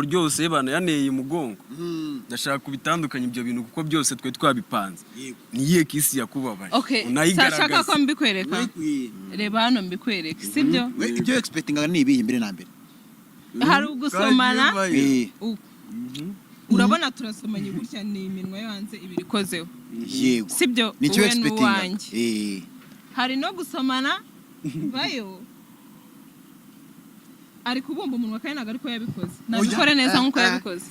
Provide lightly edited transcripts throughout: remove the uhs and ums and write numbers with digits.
ryose bana yaneye umugongo ndashaka kubitandukanya ibyo bintu kuko byose twe twabipanze niye kisi yakubabaje unayigaraga ko mbikwereka reba hano mbikwereka sibyo ibyo expectinga ni ibihe mbere na mbere hari ugusomana urabona turasomanye gutya ni iminwa yo hanze ibiri kozeho yego sibyo nicyo expectinga hari no gusomana bayo ari kubumba umunwa kandi ntago ariko yabikoze nabikore neza nkuko yabikoze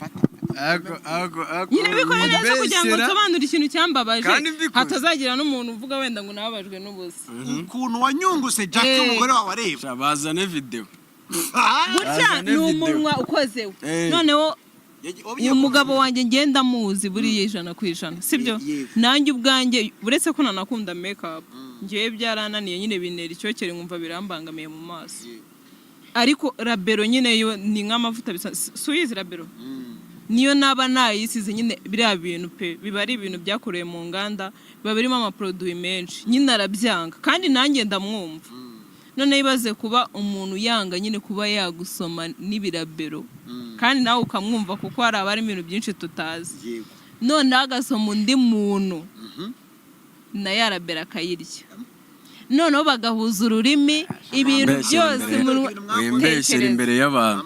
nyine bikore neza kugira ngo nsobanure ikintu cyambabaje hatazagira n'umuntu uvuga wenda ngo nababajwe n'ubusa ukuntu wanyunguse Jackie umugore wawe areba bazane video gutya ni umunwa ukozeho noneho umugabo wanjye ngenda muzi buriye 100% sibyo nanjye ubwanjye buretse ko nanakunda makeup ngiye byarananiye nyine binera icyokere nkumva birambangamiye mu maso ariko rabero nyine yo ni nk'amavuta bisa suyizi rabero niyo naba nayisize nyine biriya bintu pe biba ari ibintu byakorewe mu nganda biba birimo amaproduit menshi nyine arabyanga kandi nanjye ndamwumva none ibaze kuba umuntu yanga nyine kuba yagusoma n'ibirabero kandi nawe ukamwumva kuko hari abari ibintu byinshi tutazi none agasoma undi muntu na yarabera akayirya noneho bagahuza ururimi ibintu byose wembeshyera imbere y'abantu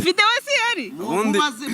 video si yari mubaze